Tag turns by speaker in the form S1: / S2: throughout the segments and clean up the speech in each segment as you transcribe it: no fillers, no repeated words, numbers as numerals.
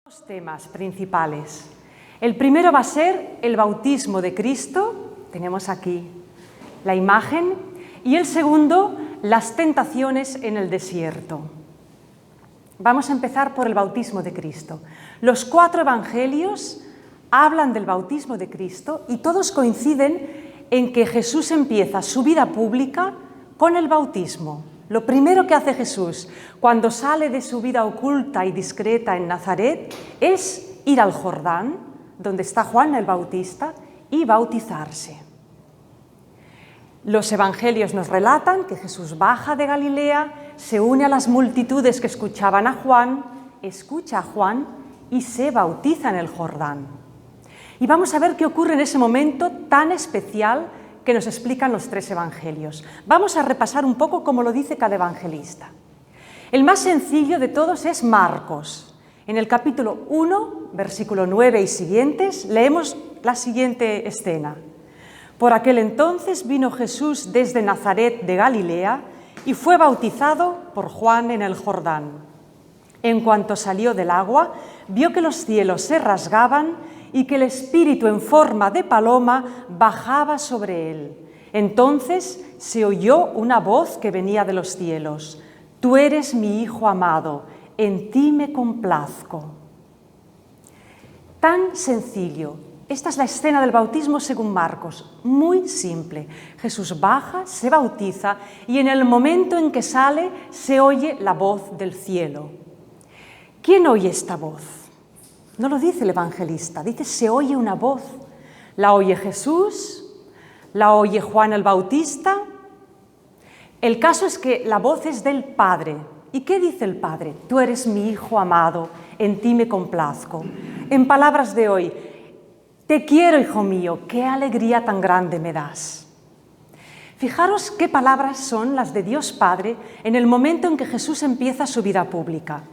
S1: Dos temas principales. El primero va a ser el bautismo de Cristo, tenemos aquí la imagen, y el segundo, las tentaciones en el desierto. Vamos a empezar por el bautismo de Cristo. Los 4 evangelios hablan del bautismo de Cristo y todos coinciden en que Jesús empieza su vida pública con el bautismo. Lo primero que hace Jesús cuando sale de su vida oculta y discreta en Nazaret es ir al Jordán, donde está Juan el Bautista, y bautizarse. Los evangelios nos relatan que Jesús baja de Galilea, se une a las multitudes que escuchaban a Juan, escucha a Juan y se bautiza en el Jordán. Y vamos a ver qué ocurre en ese momento tan especial que nos explican los 3 evangelios. Vamos a repasar un poco cómo lo dice cada evangelista. El más sencillo de todos es Marcos. En el capítulo 1, versículo 9 y siguientes, leemos la siguiente escena. Por aquel entonces vino Jesús desde Nazaret de Galilea y fue bautizado por Juan en el Jordán. En cuanto salió del agua, vio que los cielos se rasgaban y que el Espíritu en forma de paloma bajaba sobre él. Entonces se oyó una voz que venía de los cielos. Tú eres mi Hijo amado, en ti me complazco. Tan sencillo. Esta es la escena del bautismo según Marcos, muy simple. Jesús baja, se bautiza y en el momento en que sale se oye la voz del cielo. ¿Quién oye esta voz? No lo dice el evangelista, dice se oye una voz. ¿La oye Jesús? ¿La oye Juan el Bautista? El caso es que la voz es del Padre. ¿Y qué dice el Padre? Tú eres mi Hijo amado, en ti me complazco. En palabras de hoy, te quiero, hijo mío, qué alegría tan grande me das. Fijaros qué palabras son las de Dios Padre en el momento en que Jesús empieza su vida pública.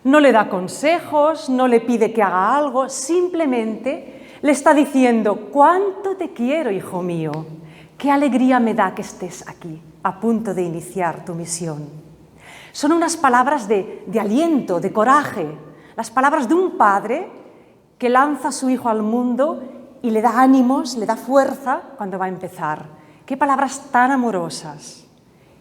S1: No le da consejos, no le pide que haga algo, simplemente le está diciendo, cuánto te quiero, hijo mío, qué alegría me da que estés aquí, a punto de iniciar tu misión. Son unas palabras de aliento, de coraje, las palabras de un padre que lanza a su hijo al mundo y le da ánimos, le da fuerza cuando va a empezar. ¡Qué palabras tan amorosas!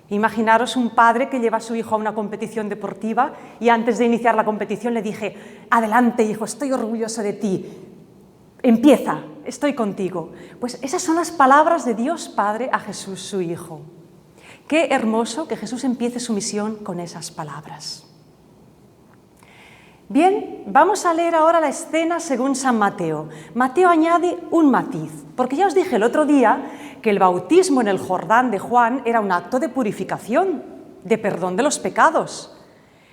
S1: Imaginaros un padre que lleva a su hijo a una competición deportiva y antes de iniciar la competición le dije, adelante hijo, estoy orgulloso de ti, empieza, estoy contigo. Pues esas son las palabras de Dios Padre a Jesús, su hijo. Qué hermoso que Jesús empiece su misión con esas palabras. Bien, vamos a leer ahora la escena según San Mateo. Mateo añade un matiz, porque ya os dije el otro día que el bautismo en el Jordán de Juan era un acto de purificación, de perdón de los pecados.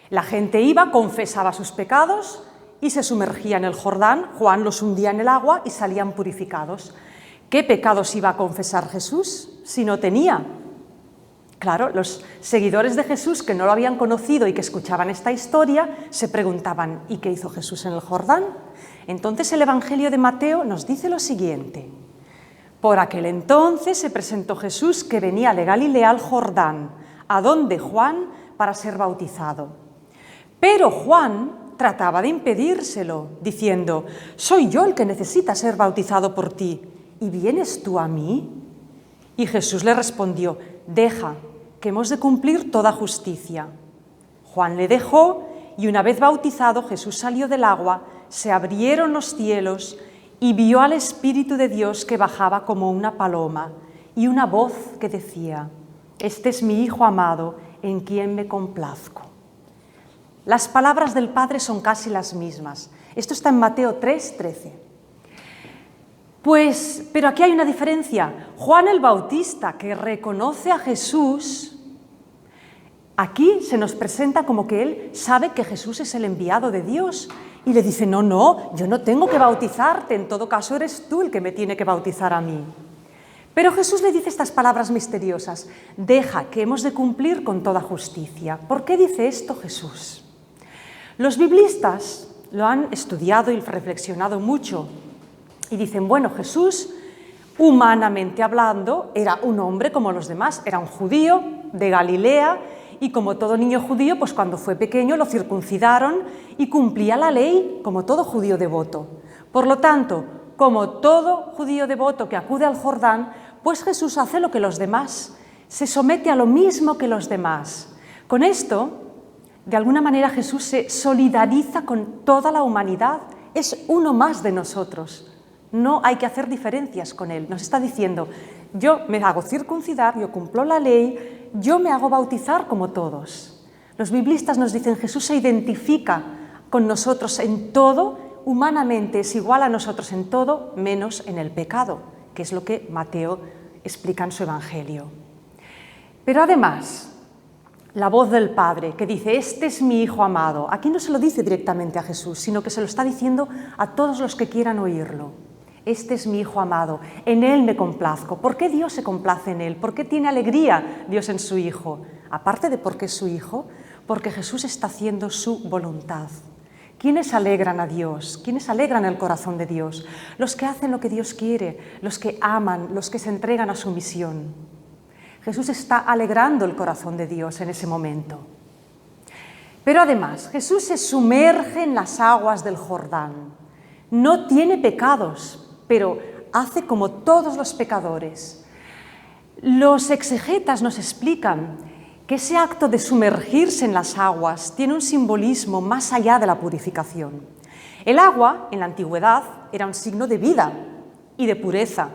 S1: La gente iba, confesaba sus pecados y se sumergía en el Jordán, Juan los hundía en el agua y salían purificados. ¿Qué pecados iba a confesar Jesús si no tenía? Claro, los seguidores de Jesús que no lo habían conocido y que escuchaban esta historia se preguntaban, ¿y qué hizo Jesús en el Jordán? Entonces el Evangelio de Mateo nos dice lo siguiente. Por aquel entonces se presentó Jesús que venía de Galilea al Jordán, a donde Juan para ser bautizado. Pero Juan trataba de impedírselo, diciendo, soy yo el que necesita ser bautizado por ti, ¿y vienes tú a mí? Y Jesús le respondió, deja, que hemos de cumplir toda justicia. Juan le dejó y una vez bautizado Jesús salió del agua, se abrieron los cielos y vio al Espíritu de Dios que bajaba como una paloma y una voz que decía, este es mi Hijo amado, en quien me complazco. Las palabras del Padre son casi las mismas. Esto está en Mateo 3:13. Pero aquí hay una diferencia. Juan el Bautista, que reconoce a Jesús, aquí se nos presenta como que él sabe que Jesús es el enviado de Dios y le dice, no, yo no tengo que bautizarte, en todo caso eres tú el que me tiene que bautizar a mí. Pero Jesús le dice estas palabras misteriosas, deja, que hemos de cumplir con toda justicia. ¿Por qué dice esto Jesús? Los biblistas lo han estudiado y reflexionado mucho. Y dicen, bueno, Jesús, humanamente hablando, era un hombre como los demás, era un judío de Galilea y como todo niño judío, pues cuando fue pequeño lo circuncidaron y cumplía la ley como todo judío devoto. Por lo tanto, como todo judío devoto que acude al Jordán, pues Jesús hace lo que los demás, se somete a lo mismo que los demás. Con esto, de alguna manera Jesús se solidariza con toda la humanidad, es uno más de nosotros. No hay que hacer diferencias con él. Nos está diciendo, yo me hago circuncidar, yo cumplo la ley, yo me hago bautizar como todos. Los biblistas nos dicen, Jesús se identifica con nosotros en todo, humanamente es igual a nosotros en todo, menos en el pecado, que es lo que Mateo explica en su Evangelio. Pero además, la voz del Padre que dice, este es mi Hijo amado, aquí no se lo dice directamente a Jesús, sino que se lo está diciendo a todos los que quieran oírlo. Este es mi Hijo amado, en Él me complazco. ¿Por qué Dios se complace en Él? ¿Por qué tiene alegría Dios en su Hijo? Aparte de por qué es su Hijo, porque Jesús está haciendo su voluntad. ¿Quiénes alegran a Dios? ¿Quiénes alegran el corazón de Dios? Los que hacen lo que Dios quiere, los que aman, los que se entregan a su misión. Jesús está alegrando el corazón de Dios en ese momento. Pero además, Jesús se sumerge en las aguas del Jordán. No tiene pecados, pero hace como todos los pecadores. Los exegetas nos explican que ese acto de sumergirse en las aguas tiene un simbolismo más allá de la purificación. El agua, en la antigüedad, era un signo de vida y de pureza.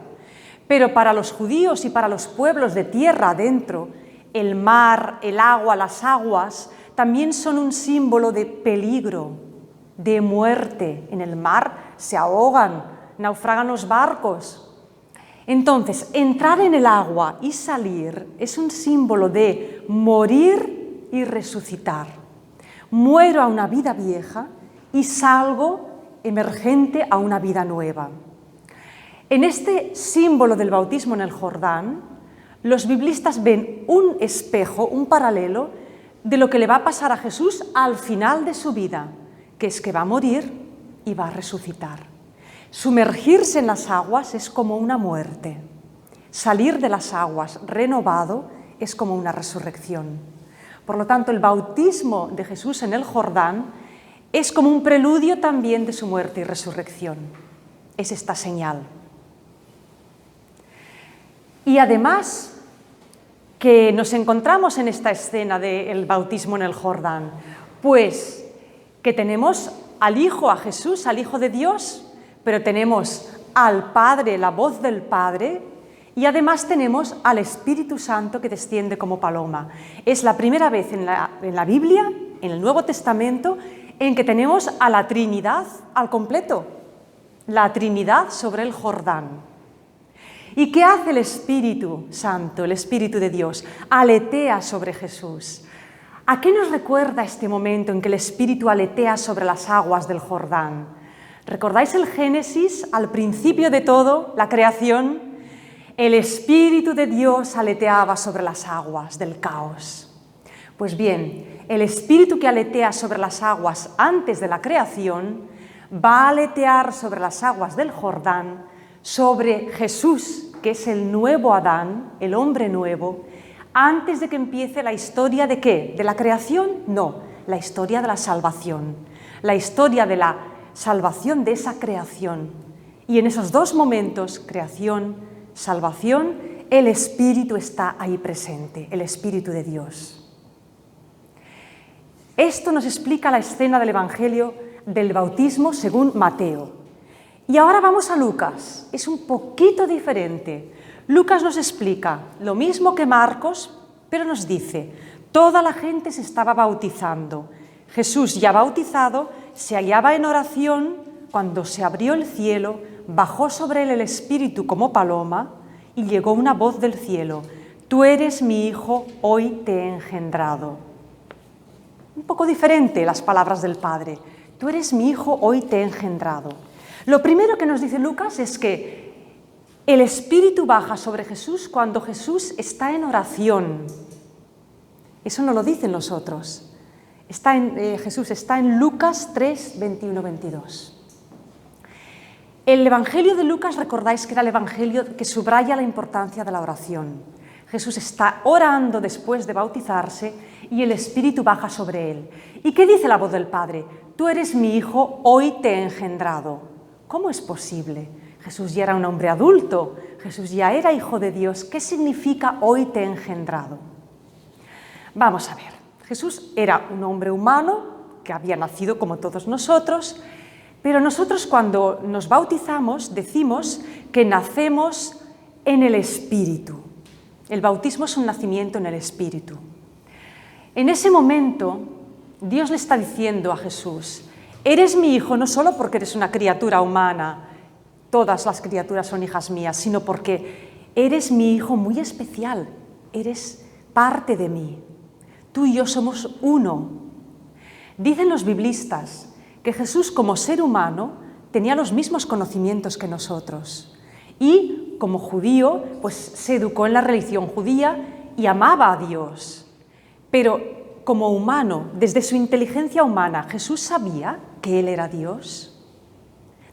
S1: Pero para los judíos y para los pueblos de tierra adentro, el mar, el agua, las aguas, también son un símbolo de peligro, de muerte. En el mar se ahogan, naufragan los barcos. Entonces, entrar en el agua y salir es un símbolo de morir y resucitar. Muero a una vida vieja y salgo emergente a una vida nueva. En este símbolo del bautismo en el Jordán, los biblistas ven un espejo, un paralelo de lo que le va a pasar a Jesús al final de su vida, que es que va a morir y va a resucitar. Sumergirse en las aguas es como una muerte. Salir de las aguas renovado es como una resurrección. Por lo tanto, el bautismo de Jesús en el Jordán es como un preludio también de su muerte y resurrección. Es esta señal. Y además que nos encontramos en esta escena del bautismo en el Jordán, pues que tenemos al Hijo, a Jesús, al Hijo de Dios, pero tenemos al Padre, la voz del Padre, y además tenemos al Espíritu Santo que desciende como paloma. Es la primera vez en la Biblia, en el Nuevo Testamento, en que tenemos a la Trinidad al completo, la Trinidad sobre el Jordán. ¿Y qué hace el Espíritu Santo, el Espíritu de Dios? Aletea sobre Jesús. ¿A qué nos recuerda este momento en que el Espíritu aletea sobre las aguas del Jordán? ¿Recordáis el Génesis, al principio de todo, la creación? El Espíritu de Dios aleteaba sobre las aguas del caos. Pues bien, el Espíritu que aletea sobre las aguas antes de la creación va a aletear sobre las aguas del Jordán, sobre Jesús, que es el nuevo Adán, el hombre nuevo, antes de que empiece la historia ¿de qué? ¿De la creación? No, la historia de la salvación, la historia de la salvación de esa creación. Y en esos dos momentos, creación, salvación, el Espíritu está ahí presente, el Espíritu de Dios. Esto nos explica la escena del Evangelio del bautismo según Mateo. Y ahora vamos a Lucas, es un poquito diferente. Lucas nos explica lo mismo que Marcos, pero nos dice, toda la gente se estaba bautizando. Jesús, ya bautizado, se hallaba en oración cuando se abrió el cielo, bajó sobre él el Espíritu como paloma y llegó una voz del cielo, tú eres mi Hijo, hoy te he engendrado. Un poco diferente las palabras del Padre, tú eres mi Hijo, hoy te he engendrado. Lo primero que nos dice Lucas es que el Espíritu baja sobre Jesús cuando Jesús está en oración. Eso no lo dicen los otros. Jesús está en Lucas 3, 21, 22. El Evangelio de Lucas, recordáis que era el Evangelio que subraya la importancia de la oración. Jesús está orando después de bautizarse y el Espíritu baja sobre él. ¿Y qué dice la voz del Padre? Tú eres mi Hijo, hoy te he engendrado. ¿Cómo es posible? Jesús ya era un hombre adulto, Jesús ya era Hijo de Dios. ¿Qué significa hoy te he engendrado? Vamos a ver, Jesús era un hombre humano que había nacido como todos nosotros, pero nosotros cuando nos bautizamos decimos que nacemos en el Espíritu. El bautismo es un nacimiento en el Espíritu. En ese momento, Dios le está diciendo a Jesús, eres mi hijo no solo porque eres una criatura humana, todas las criaturas son hijas mías, sino porque eres mi hijo muy especial, eres parte de mí. Tú y yo somos uno. Dicen los biblistas que Jesús como ser humano tenía los mismos conocimientos que nosotros y como judío pues se educó en la religión judía y amaba a Dios. Pero como humano, desde su inteligencia humana, ¿Jesús sabía que Él era Dios?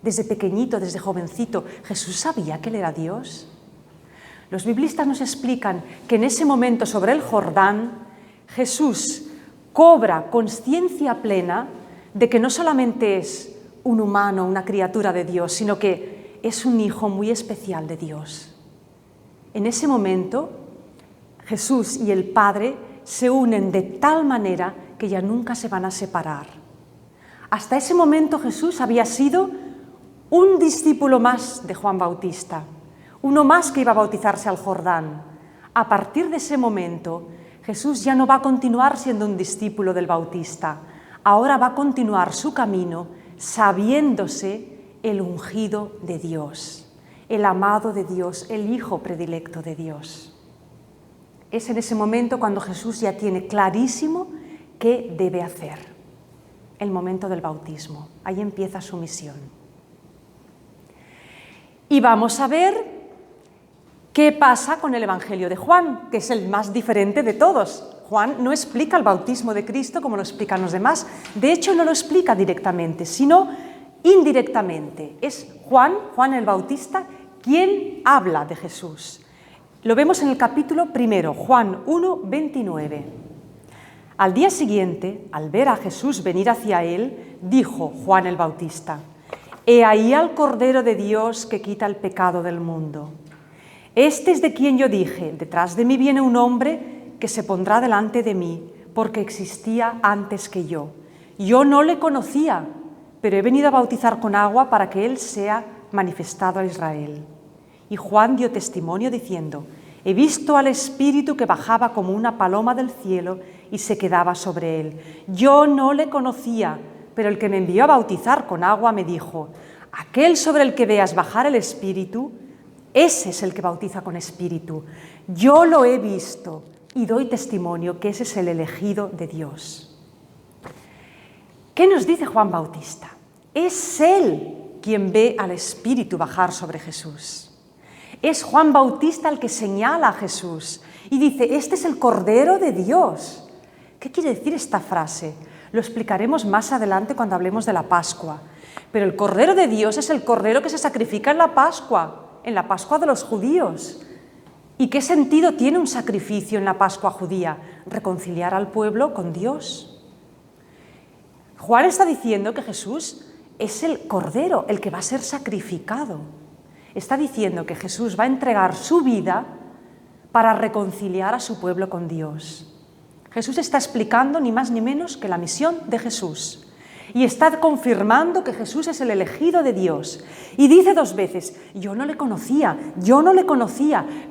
S1: Desde pequeñito, desde jovencito, ¿Jesús sabía que Él era Dios? Los biblistas nos explican que en ese momento sobre el Jordán, Jesús cobra conciencia plena de que no solamente es un humano, una criatura de Dios, sino que es un hijo muy especial de Dios. En ese momento, Jesús y el Padre se unen de tal manera que ya nunca se van a separar. Hasta ese momento Jesús había sido un discípulo más de Juan Bautista, uno más que iba a bautizarse al Jordán. A partir de ese momento, Jesús ya no va a continuar siendo un discípulo del Bautista, ahora va a continuar su camino sabiéndose el ungido de Dios, el amado de Dios, el hijo predilecto de Dios. Es en ese momento cuando Jesús ya tiene clarísimo qué debe hacer, el momento del bautismo. Ahí empieza su misión. Y vamos a ver qué pasa con el Evangelio de Juan, que es el más diferente de todos. Juan no explica el bautismo de Cristo como lo explican los demás. De hecho, no lo explica directamente, sino indirectamente. Es Juan el Bautista, quien habla de Jesús. Lo vemos en el capítulo 1, Juan 1, 29. Al día siguiente, al ver a Jesús venir hacia él, dijo Juan el Bautista, «He ahí al Cordero de Dios que quita el pecado del mundo. Este es de quien yo dije, detrás de mí viene un hombre que se pondrá delante de mí, porque existía antes que yo. Yo no le conocía, pero he venido a bautizar con agua para que él sea manifestado a Israel». Y Juan dio testimonio diciendo, «He visto al Espíritu que bajaba como una paloma del cielo y se quedaba sobre él. Yo no le conocía, pero el que me envió a bautizar con agua me dijo, aquel sobre el que veas bajar el Espíritu, ese es el que bautiza con Espíritu. Yo lo he visto y doy testimonio que ese es el elegido de Dios». ¿Qué nos dice Juan Bautista? Es él quien ve al Espíritu bajar sobre Jesús. Es Juan Bautista el que señala a Jesús y dice, este es el Cordero de Dios. ¿Qué quiere decir esta frase? Lo explicaremos más adelante cuando hablemos de la Pascua. Pero el Cordero de Dios es el Cordero que se sacrifica en la Pascua de los judíos. ¿Y qué sentido tiene un sacrificio en la Pascua judía? Reconciliar al pueblo con Dios. Juan está diciendo que Jesús es el Cordero, el que va a ser sacrificado. Está diciendo que Jesús va a entregar su vida para reconciliar a su pueblo con Dios. Jesús está explicando ni más ni menos que la misión de Jesús y está confirmando que Jesús es el elegido de Dios. Y dice 2 veces, yo no le conocía,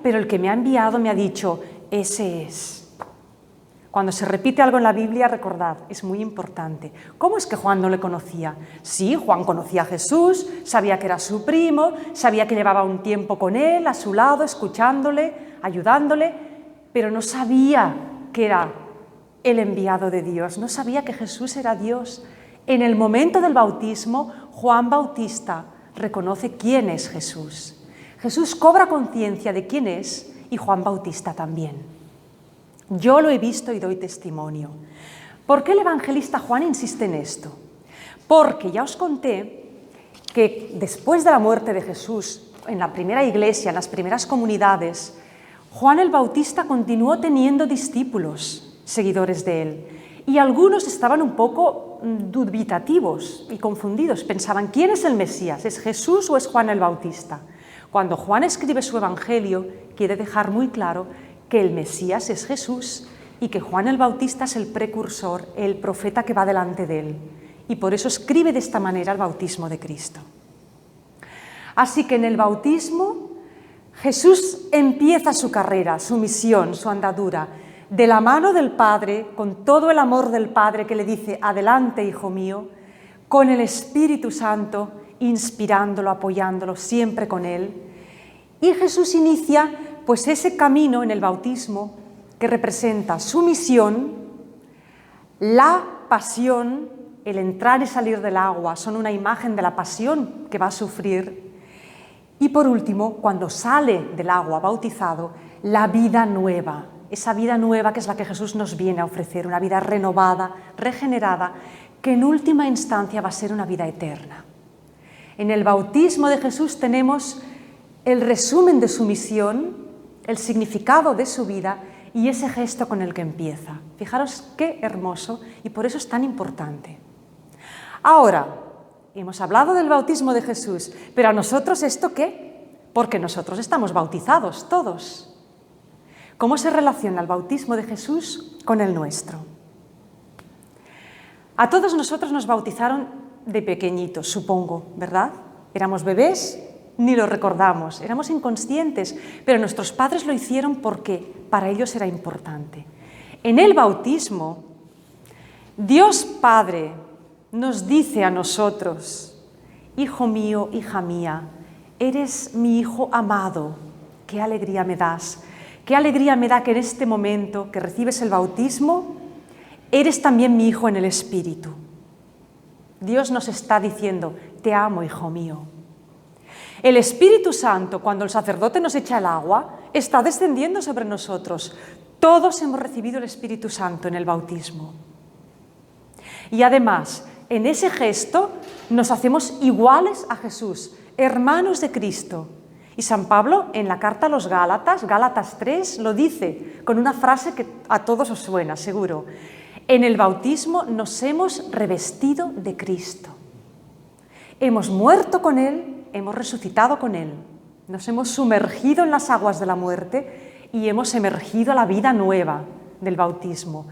S1: pero el que me ha enviado me ha dicho, ese es. Cuando se repite algo en la Biblia, recordad, es muy importante. ¿Cómo es que Juan no le conocía? Sí, Juan conocía a Jesús, sabía que era su primo, sabía que llevaba un tiempo con él, a su lado, escuchándole, ayudándole, pero no sabía que era el enviado de Dios, no sabía que Jesús era Dios. En el momento del bautismo, Juan Bautista reconoce quién es Jesús. Jesús cobra conciencia de quién es y Juan Bautista también. Yo lo he visto y doy testimonio. ¿Por qué el evangelista Juan insiste en esto? Porque ya os conté que después de la muerte de Jesús, en la primera iglesia, en las primeras comunidades, Juan el Bautista continuó teniendo discípulos, seguidores de él, y algunos estaban un poco dubitativos y confundidos. Pensaban, ¿quién es el Mesías? ¿Es Jesús o es Juan el Bautista? Cuando Juan escribe su Evangelio, quiere dejar muy claro que el Mesías es Jesús y que Juan el Bautista es el precursor, el profeta que va delante de él. Y por eso escribe de esta manera el bautismo de Cristo. Así que en el bautismo Jesús empieza su carrera, su misión, su andadura, de la mano del Padre, con todo el amor del Padre que le dice, adelante, hijo mío, con el Espíritu Santo, inspirándolo, apoyándolo, siempre con él. Y Jesús inicia pues ese camino en el bautismo que representa su misión, la pasión, el entrar y salir del agua, son una imagen de la pasión que va a sufrir. Y por último, cuando sale del agua bautizado, la vida nueva, esa vida nueva que es la que Jesús nos viene a ofrecer, una vida renovada, regenerada, que en última instancia va a ser una vida eterna. En el bautismo de Jesús tenemos el resumen de su misión, el significado de su vida y ese gesto con el que empieza. Fijaros qué hermoso y por eso es tan importante. Ahora, hemos hablado del bautismo de Jesús, pero ¿a nosotros esto qué? Porque nosotros estamos bautizados todos. ¿Cómo se relaciona el bautismo de Jesús con el nuestro? A todos nosotros nos bautizaron de pequeñitos, supongo, ¿verdad? Éramos bebés, ni lo recordamos, éramos inconscientes, pero nuestros padres lo hicieron porque para ellos era importante. En el bautismo, Dios Padre nos dice a nosotros, hijo mío, hija mía, eres mi hijo amado, qué alegría me das. Qué alegría me da que en este momento que recibes el bautismo, eres también mi hijo en el Espíritu. Dios nos está diciendo, te amo, hijo mío. El Espíritu Santo, cuando el sacerdote nos echa el agua, está descendiendo sobre nosotros. Todos hemos recibido el Espíritu Santo en el bautismo. Y además, en ese gesto nos hacemos iguales a Jesús, hermanos de Cristo. Y San Pablo, en la carta a los Gálatas, Gálatas 3, lo dice con una frase que a todos os suena, seguro. En el bautismo nos hemos revestido de Cristo. Hemos muerto con Él, hemos resucitado con Él. Nos hemos sumergido en las aguas de la muerte y hemos emergido a la vida nueva del bautismo.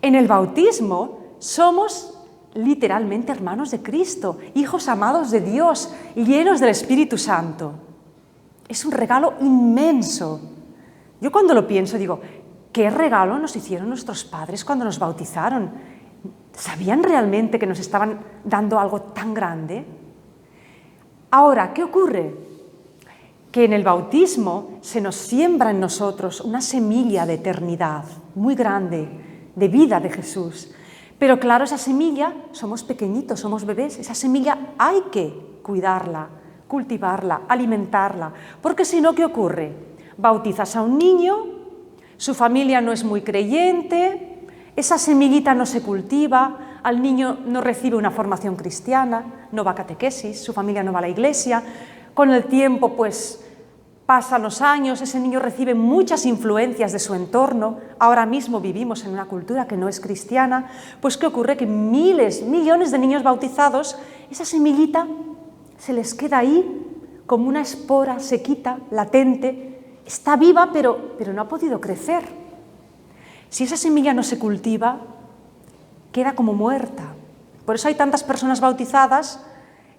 S1: En el bautismo somos literalmente hermanos de Cristo, hijos amados de Dios, llenos del Espíritu Santo. Es un regalo inmenso. Yo cuando lo pienso digo, ¿qué regalo nos hicieron nuestros padres cuando nos bautizaron? ¿Sabían realmente que nos estaban dando algo tan grande? Ahora, ¿qué ocurre? Que en el bautismo se nos siembra en nosotros una semilla de eternidad muy grande, de vida de Jesús. Pero claro, esa semilla, somos pequeñitos, somos bebés, esa semilla hay que cuidarla, cultivarla, alimentarla, porque si no, ¿qué ocurre? Bautizas a un niño, su familia no es muy creyente, esa semillita no se cultiva, al niño no recibe una formación cristiana, no va a catequesis, su familia no va a la iglesia, con el tiempo pues pasan los años, ese niño recibe muchas influencias de su entorno, ahora mismo vivimos en una cultura que no es cristiana, pues ¿qué ocurre? Que miles, millones de niños bautizados, esa semillita se les queda ahí como una espora sequita, latente, está viva pero no ha podido crecer. Si esa semilla no se cultiva, queda como muerta. Por eso hay tantas personas bautizadas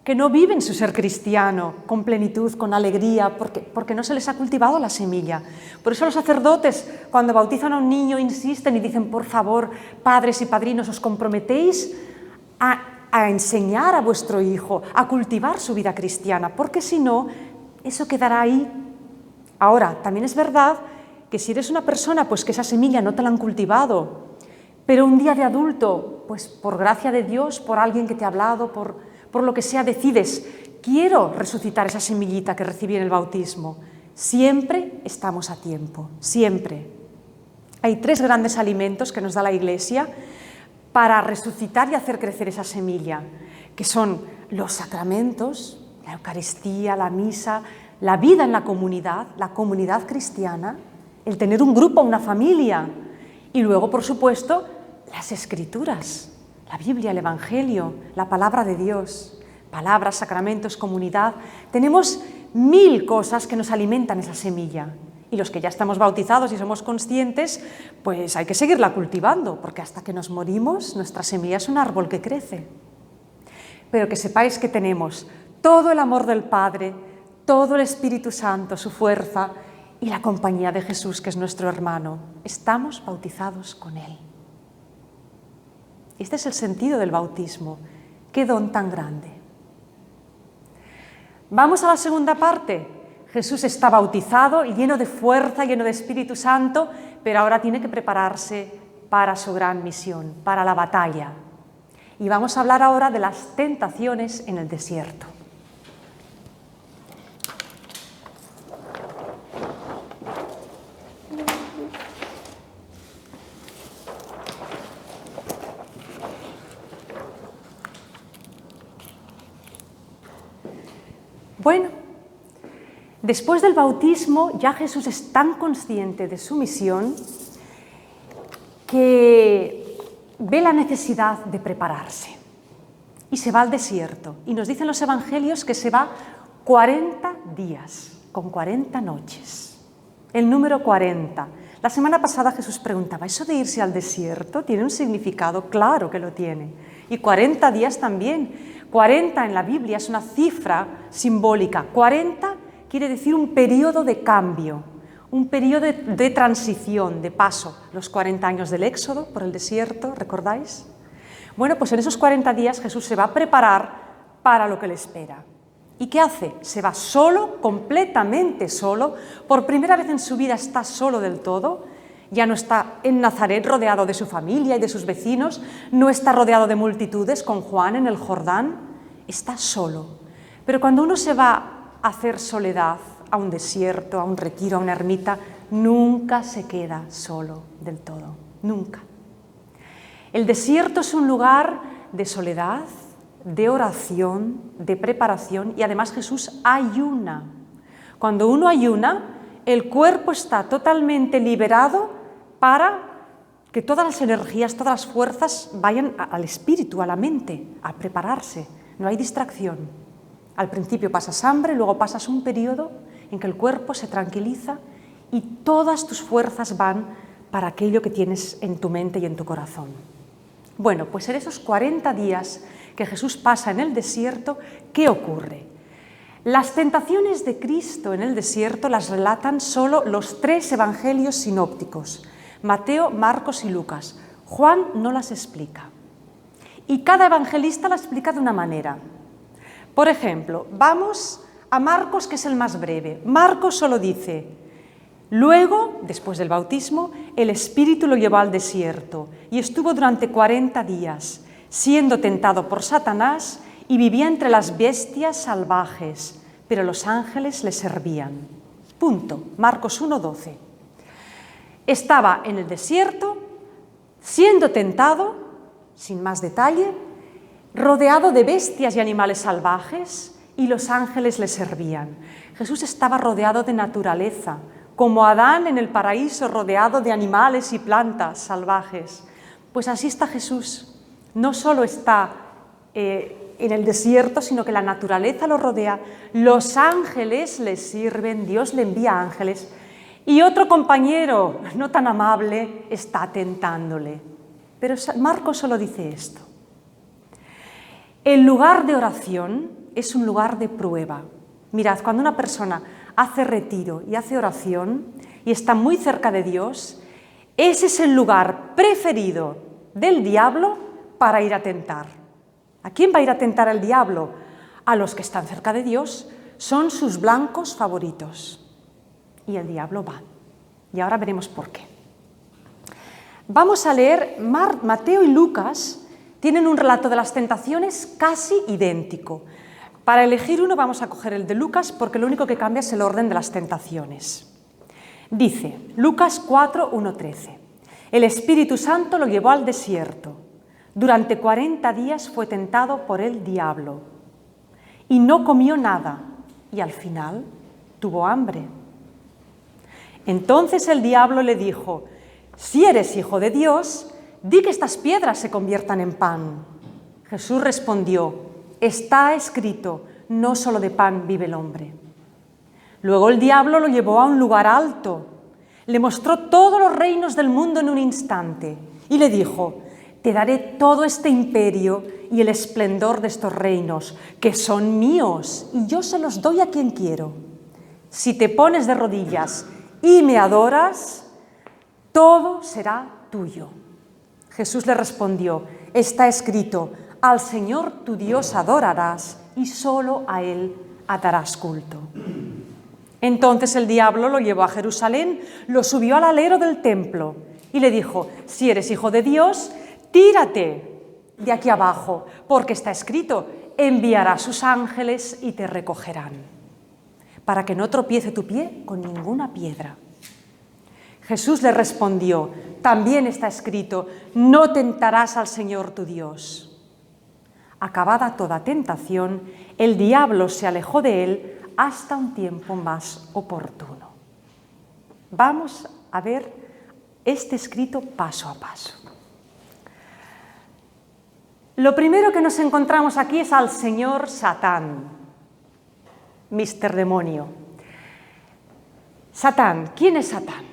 S1: que no viven su ser cristiano con plenitud, con alegría, porque no se les ha cultivado la semilla. Por eso los sacerdotes, cuando bautizan a un niño, insisten y dicen, por favor, padres y padrinos, os comprometéis a enseñar a vuestro hijo, a cultivar su vida cristiana, porque si no, eso quedará ahí. Ahora, también es verdad que si eres una persona pues que esa semilla no te la han cultivado, pero un día de adulto, pues por gracia de Dios, por alguien que te ha hablado, por lo que sea, decides, quiero resucitar esa semillita que recibí en el bautismo, siempre estamos a tiempo, siempre. Hay 3 grandes alimentos que nos da la Iglesia para resucitar y hacer crecer esa semilla, que son los sacramentos, la Eucaristía, la misa, la vida en la comunidad cristiana el tener un grupo, una familia. Y luego, por supuesto, las Escrituras, la Biblia, el Evangelio, la palabra de Dios, palabras, sacramentos, comunidad. Tenemos 1000 cosas que nos alimentan esa semilla. Y los que ya estamos bautizados y somos conscientes, pues hay que seguirla cultivando, porque hasta que nos morimos, nuestra semilla es un árbol que crece. Pero que sepáis que tenemos todo el amor del Padre, todo el Espíritu Santo, su fuerza y la compañía de Jesús, que es nuestro hermano. Estamos bautizados con Él. Este es el sentido del bautismo. ¡Qué don tan grande! Vamos a la segunda parte. Jesús está bautizado, lleno de fuerza, lleno de Espíritu Santo, pero ahora tiene que prepararse para su gran misión, para la batalla. Y vamos a hablar ahora de las tentaciones en el desierto. Bueno, después del bautismo ya Jesús es tan consciente de su misión que ve la necesidad de prepararse y se va al desierto. Y nos dicen los evangelios que se va 40 días, con 40 noches. El número 40. La semana pasada Jesús preguntaba, ¿eso de irse al desierto tiene un significado? Claro que lo tiene. Y 40 días también. 40 en la Biblia es una cifra simbólica. 40 quiere decir un periodo de cambio, un periodo de transición, de paso. Los 40 años del Éxodo por el desierto, ¿recordáis? Bueno, pues en esos 40 días Jesús se va a preparar para lo que le espera. ¿Y qué hace? Se va solo, completamente solo. Por primera vez en su vida está solo del todo. Ya no está en Nazaret rodeado de su familia y de sus vecinos, no está rodeado de multitudes con Juan en el Jordán, está solo. Pero cuando uno se va a hacer soledad, a un desierto, a un retiro, a una ermita, nunca se queda solo del todo, nunca. El desierto es un lugar de soledad, de oración, de preparación y además Jesús ayuna. Cuando uno ayuna, el cuerpo está totalmente liberado para que todas las energías, todas las fuerzas vayan al espíritu, a la mente, a prepararse. No hay distracción. Al principio pasas hambre, luego pasas un periodo en que el cuerpo se tranquiliza y todas tus fuerzas van para aquello que tienes en tu mente y en tu corazón. Bueno, pues en esos 40 días que Jesús pasa en el desierto, ¿qué ocurre? Las tentaciones de Cristo en el desierto las relatan solo los 3 evangelios sinópticos, Mateo, Marcos y Lucas. Juan no las explica. Y cada evangelista las explica de una manera. Por ejemplo, vamos a Marcos, que es el más breve. Marcos solo dice, luego, después del bautismo, el Espíritu lo llevó al desierto y estuvo durante 40 días, siendo tentado por Satanás y vivía entre las bestias salvajes, pero los ángeles le servían. Punto. Marcos 1:12. Estaba en el desierto, siendo tentado, sin más detalle, rodeado de bestias y animales salvajes, y los ángeles le servían. Jesús estaba rodeado de naturaleza, como Adán en el paraíso rodeado de animales y plantas salvajes. Pues así está Jesús. No solo está en el desierto, sino que la naturaleza lo rodea, los ángeles le sirven, Dios le envía ángeles, y otro compañero no tan amable está tentándole. Pero Marcos solo dice esto. El lugar de oración es un lugar de prueba. Mirad, cuando una persona hace retiro y hace oración y está muy cerca de Dios, ese es el lugar preferido del diablo para ir a tentar. ¿A quién va a ir a tentar el diablo? A los que están cerca de Dios, son sus blancos favoritos. Y el diablo va. Y ahora veremos por qué. Vamos a leer Mateo y Lucas. Tienen un relato de las tentaciones casi idéntico. Para elegir uno vamos a coger el de Lucas porque lo único que cambia es el orden de las tentaciones. Dice, Lucas 4:1-13. El Espíritu Santo lo llevó al desierto. Durante 40 días fue tentado por el diablo y no comió nada y al final tuvo hambre. Entonces el diablo le dijo: «Si eres hijo de Dios, di que estas piedras se conviertan en pan». Jesús respondió: «Está escrito, no solo de pan vive el hombre». Luego el diablo lo llevó a un lugar alto, le mostró todos los reinos del mundo en un instante y le dijo: «Te daré todo este imperio y el esplendor de estos reinos, que son míos, y yo se los doy a quien quiero. Si te pones de rodillas y me adoras, todo será tuyo». Jesús le respondió: «Está escrito, al Señor tu Dios adorarás y solo a Él darás culto». Entonces el diablo lo llevó a Jerusalén, lo subió al alero del templo y le dijo: «Si eres hijo de Dios, tírate de aquí abajo, porque está escrito, enviará a sus ángeles y te recogerán, para que no tropiece tu pie con ninguna piedra». Jesús le respondió: «También está escrito, no tentarás al Señor tu Dios». Acabada toda tentación, el diablo se alejó de él hasta un tiempo más oportuno. Vamos a ver este escrito paso a paso. Lo primero que nos encontramos aquí es al señor Satán, Mr. Demonio. Satán, ¿quién es Satán?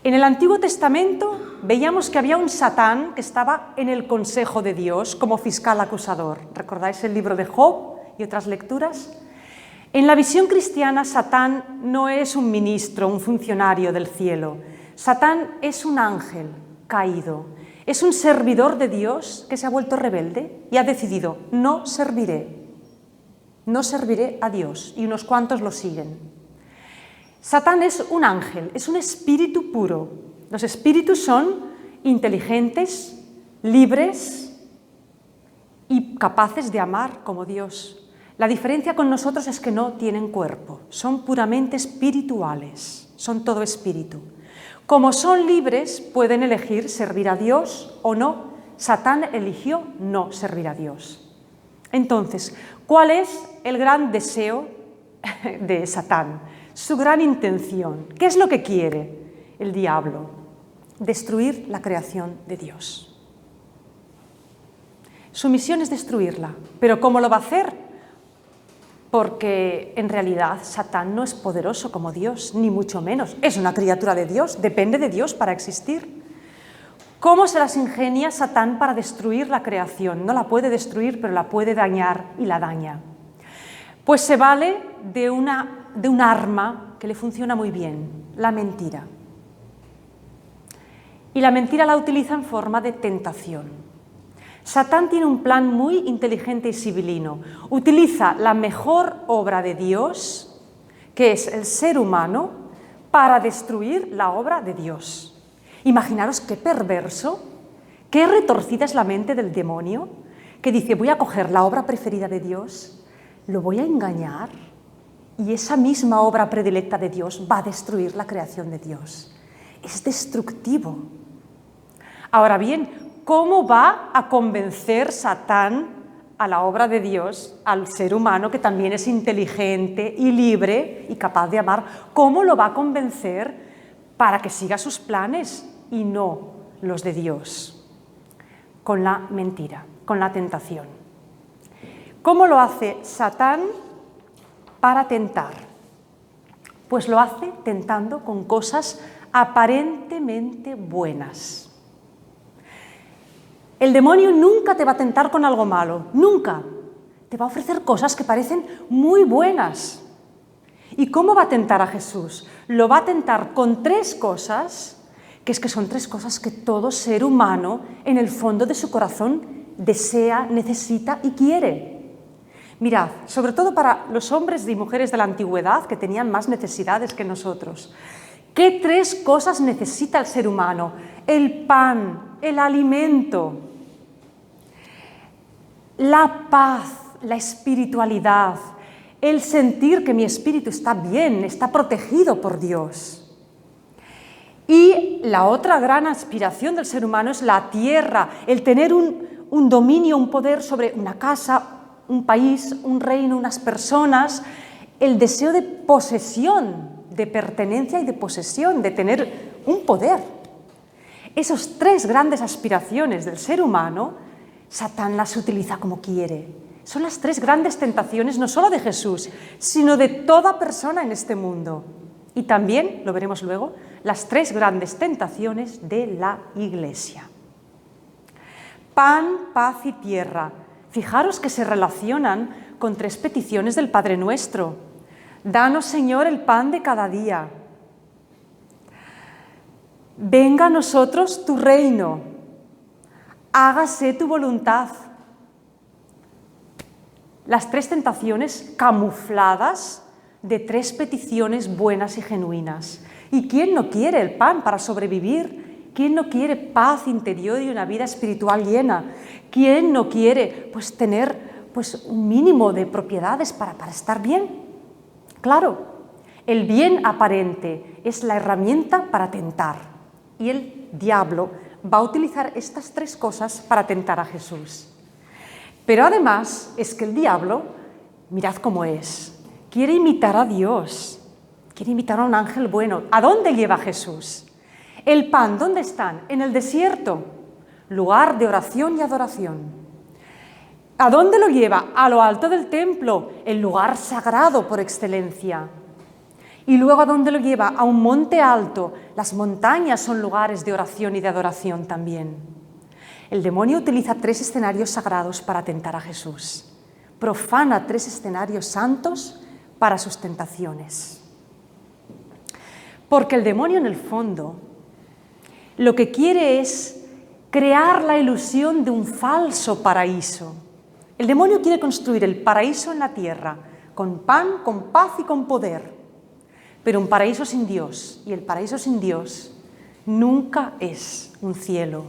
S1: En el Antiguo Testamento veíamos que había un Satán que estaba en el Consejo de Dios como fiscal acusador. ¿Recordáis el libro de Job y otras lecturas? En la visión cristiana, Satán no es un ministro, un funcionario del cielo. Satán es un ángel caído, es un servidor de Dios que se ha vuelto rebelde y ha decidido: no serviré a Dios, y unos cuantos lo siguen. Satán es un ángel, es un espíritu puro. Los espíritus son inteligentes, libres y capaces de amar como Dios. La diferencia con nosotros es que no tienen cuerpo, son puramente espirituales, son todo espíritu. Como son libres, pueden elegir servir a Dios o no. Satán eligió no servir a Dios. Entonces, ¿cuál es el gran deseo de Satán? Su gran intención. ¿Qué es lo que quiere el diablo? Destruir la creación de Dios. Su misión es destruirla. ¿Pero cómo lo va a hacer? Porque en realidad Satán no es poderoso como Dios, ni mucho menos. Es una criatura de Dios, depende de Dios para existir. ¿Cómo se las ingenia Satán para destruir la creación? No la puede destruir, pero la puede dañar y la daña. Pues se vale de un arma que le funciona muy bien, la mentira. Y la mentira la utiliza en forma de tentación. Satán tiene un plan muy inteligente y sibilino. Utiliza la mejor obra de Dios, que es el ser humano, para destruir la obra de Dios. Imaginaros qué perverso, qué retorcida es la mente del demonio, que dice: voy a coger la obra preferida de Dios, lo voy a engañar, y esa misma obra predilecta de Dios va a destruir la creación de Dios. Es destructivo. Ahora bien, ¿cómo va a convencer Satán a la obra de Dios, al ser humano que también es inteligente y libre y capaz de amar? ¿Cómo lo va a convencer para que siga sus planes y no los de Dios? Con la mentira, con la tentación. ¿Cómo lo hace Satán para tentar? Pues lo hace tentando con cosas aparentemente buenas. El demonio nunca te va a tentar con algo malo, nunca. Te va a ofrecer cosas que parecen muy buenas. ¿Y cómo va a tentar a Jesús? Lo va a tentar con tres cosas, que son tres cosas que todo ser humano, en el fondo de su corazón, desea, necesita y quiere. Mirad, sobre todo para los hombres y mujeres de la antigüedad, que tenían más necesidades que nosotros. ¿Qué tres cosas necesita el ser humano? El pan, el alimento, la paz, la espiritualidad, el sentir que mi espíritu está bien, está protegido por Dios. Y la otra gran aspiración del ser humano es la tierra, el tener un dominio, un poder sobre una casa, un país, un reino, unas personas, el deseo de posesión de pertenencia y de posesión, de tener un poder. Esas tres grandes aspiraciones del ser humano, Satán las utiliza como quiere. Son las tres grandes tentaciones, no solo de Jesús, sino de toda persona en este mundo. Y también, lo veremos luego, las tres grandes tentaciones de la Iglesia. Pan, paz y tierra. Fijaros que se relacionan con tres peticiones del Padre Nuestro. Danos, Señor, el pan de cada día. Venga a nosotros tu reino. Hágase tu voluntad. Las tres tentaciones camufladas de tres peticiones buenas y genuinas. ¿Y quién no quiere el pan para sobrevivir? ¿Quién no quiere paz interior y una vida espiritual llena? ¿Quién no quiere tener un mínimo de propiedades para estar bien? Claro, el bien aparente es la herramienta para tentar y el diablo va a utilizar estas tres cosas para tentar a Jesús. Pero además es que el diablo, mirad cómo es, quiere imitar a Dios, quiere imitar a un ángel bueno. ¿A dónde lleva Jesús? El pan, ¿dónde están? En el desierto, lugar de oración y adoración. ¿A dónde lo lleva? A lo alto del templo, el lugar sagrado por excelencia. Y luego ¿a dónde lo lleva? A un monte alto. Las montañas son lugares de oración y de adoración también. El demonio utiliza tres escenarios sagrados para tentar a Jesús. Profana tres escenarios santos para sus tentaciones. Porque el demonio en el fondo lo que quiere es crear la ilusión de un falso paraíso. El demonio quiere construir el paraíso en la tierra, con pan, con paz y con poder. Pero un paraíso sin Dios, y el paraíso sin Dios nunca es un cielo.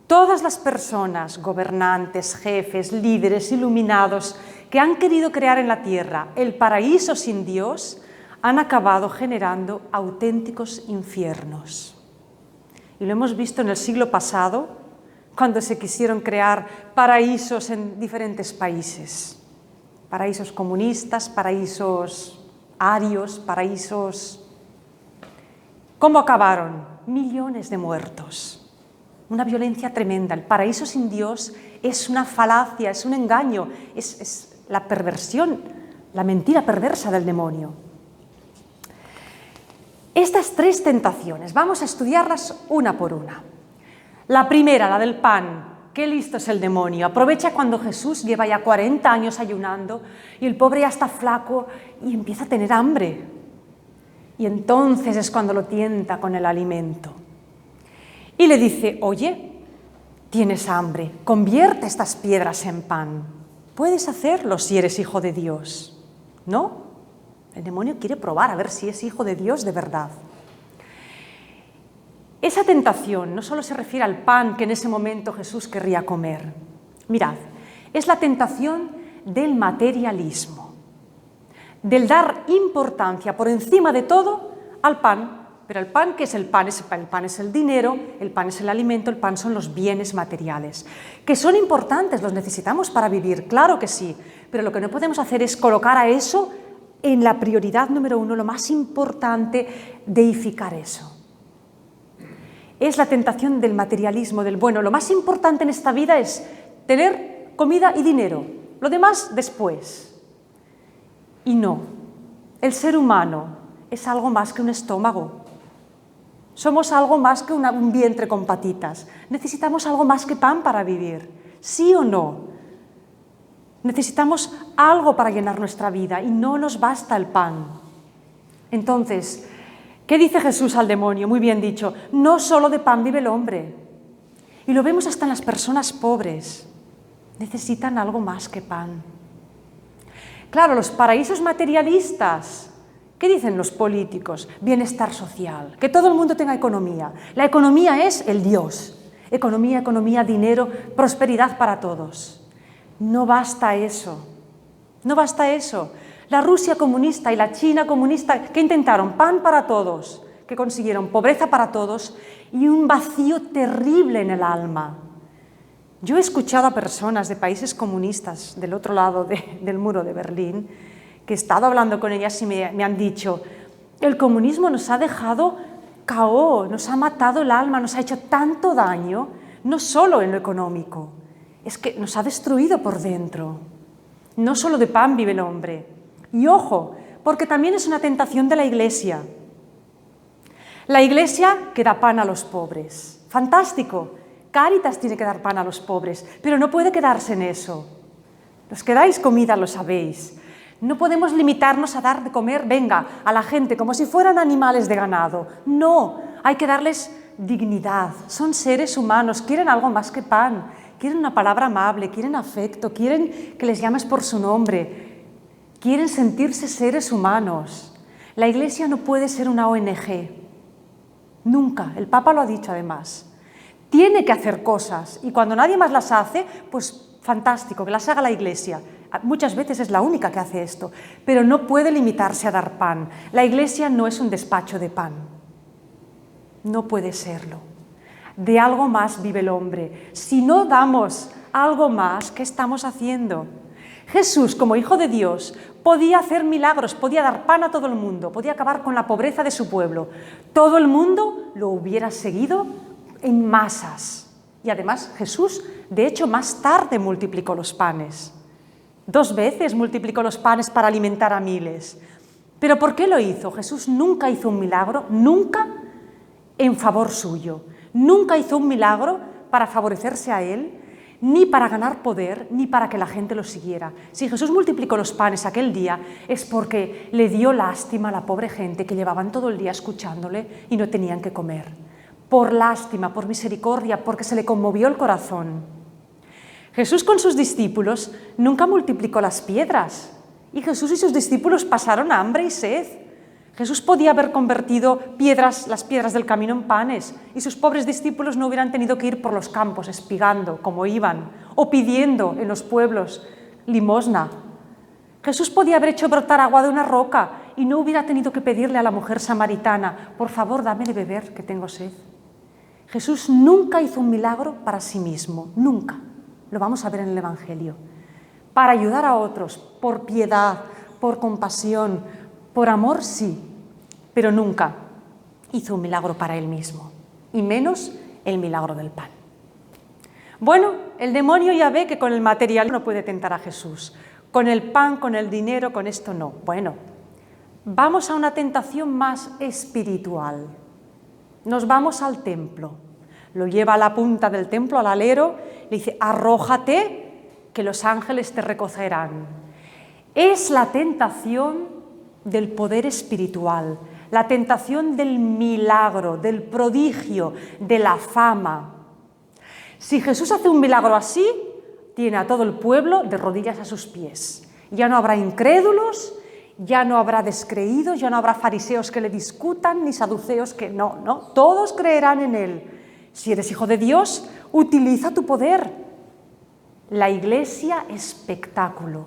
S1: Todas las personas, gobernantes, jefes, líderes, iluminados, que han querido crear en la tierra el paraíso sin Dios, han acabado generando auténticos infiernos. Y lo hemos visto en el siglo pasado, cuando se quisieron crear paraísos en diferentes países. Paraísos comunistas, paraísos arios, paraísos... ¿Cómo acabaron? Millones de muertos. Una violencia tremenda. El paraíso sin Dios es una falacia, es un engaño, es la perversión, la mentira perversa del demonio. Estas tres tentaciones, vamos a estudiarlas una por una. La primera, la del pan. Qué listo es el demonio. Aprovecha cuando Jesús lleva ya 40 años ayunando y el pobre ya está flaco y empieza a tener hambre. Y entonces es cuando lo tienta con el alimento. Y le dice, oye, tienes hambre, convierte estas piedras en pan. Puedes hacerlo si eres hijo de Dios. ¿No? El demonio quiere probar a ver si es hijo de Dios de verdad. Esa tentación no solo se refiere al pan que en ese momento Jesús querría comer. Mirad, es la tentación del materialismo, del dar importancia por encima de todo al pan. Pero el pan, ¿qué es el pan? El pan es el dinero, el pan es el alimento, el pan son los bienes materiales. Que son importantes, los necesitamos para vivir, claro que sí, pero lo que no podemos hacer es colocar a eso en la prioridad número uno, lo más importante, deificar eso. Es la tentación del materialismo, del bueno. Lo más importante en esta vida es tener comida y dinero, lo demás después. Y no, el ser humano es algo más que un estómago. Somos algo más que un vientre con patitas. Necesitamos algo más que pan para vivir. ¿Sí o no? Necesitamos algo para llenar nuestra vida y no nos basta el pan. Entonces, ¿qué dice Jesús al demonio? Muy bien dicho, no solo de pan vive el hombre. Y lo vemos hasta en las personas pobres. Necesitan algo más que pan. Claro, los paraísos materialistas. ¿Qué dicen los políticos? Bienestar social, que todo el mundo tenga economía. La economía es el Dios. Economía, economía, dinero, prosperidad para todos. No basta eso. No basta eso. La Rusia comunista y la China comunista, ¿qué intentaron? Pan para todos. ¿Qué consiguieron? Pobreza para todos y un vacío terrible en el alma. Yo he escuchado a personas de países comunistas del otro lado del muro de Berlín que he estado hablando con ellas y me han dicho, El comunismo nos ha dejado KO, nos ha matado el alma, nos ha hecho tanto daño, no solo en lo económico, es que nos ha destruido por dentro. No solo de pan vive el hombre. Y ojo, porque también es una tentación de la Iglesia. La Iglesia que da pan a los pobres. Fantástico. Cáritas tiene que dar pan a los pobres, pero no puede quedarse en eso. Los que dais comida lo sabéis. No podemos limitarnos a dar de comer, venga, a la gente como si fueran animales de ganado. No, hay que darles dignidad. Son seres humanos, quieren algo más que pan, quieren una palabra amable, quieren afecto, quieren que les llames por su nombre, quieren sentirse seres humanos. La Iglesia no puede ser una ONG. Nunca, el Papa lo ha dicho además. Tiene que hacer cosas y cuando nadie más las hace, pues fantástico, que las haga la Iglesia. Muchas veces es la única que hace esto, pero no puede limitarse a dar pan. La Iglesia no es un despacho de pan. No puede serlo. De algo más vive el hombre. Si no damos algo más, ¿qué estamos haciendo? Jesús, como Hijo de Dios, podía hacer milagros, podía dar pan a todo el mundo, podía acabar con la pobreza de su pueblo. Todo el mundo lo hubiera seguido en masas. Y además Jesús, de hecho, más tarde multiplicó los panes. 2 veces multiplicó los panes para alimentar a miles. ¿Pero por qué lo hizo? Jesús nunca hizo un milagro, nunca en favor suyo. Nunca hizo un milagro para favorecerse a él, ni para ganar poder, ni para que la gente lo siguiera. Si Jesús multiplicó los panes aquel día es porque le dio lástima a la pobre gente que llevaban todo el día escuchándole y no tenían que comer. Por lástima, por misericordia, porque se le conmovió el corazón. Jesús con sus discípulos nunca multiplicó las piedras y Jesús y sus discípulos pasaron hambre y sed. Jesús podía haber convertido las piedras del camino en panes y sus pobres discípulos no hubieran tenido que ir por los campos espigando como iban o pidiendo en los pueblos limosna. Jesús podía haber hecho brotar agua de una roca y no hubiera tenido que pedirle a la mujer samaritana, por favor, dame de beber que tengo sed. Jesús nunca hizo un milagro para sí mismo, nunca. Lo vamos a ver en el Evangelio. Para ayudar a otros, por piedad, por compasión, por amor sí, pero nunca hizo un milagro para él mismo, y menos el milagro del pan. Bueno, el demonio ya ve que con el material no puede tentar a Jesús. Con el pan, con el dinero, con esto no. Bueno, vamos a una tentación más espiritual. Nos vamos al templo. Lo lleva a la punta del templo, al alero, le dice, arrójate, que los ángeles te recogerán. Es la tentación del poder espiritual, la tentación del milagro, del prodigio, de la fama. Si Jesús hace un milagro así, tiene a todo el pueblo de rodillas a sus pies. Ya no habrá incrédulos, ya no habrá descreídos, ya no habrá fariseos que le discutan, ni saduceos que no, todos creerán en él. Si eres hijo de Dios, utiliza tu poder. La Iglesia, espectáculo.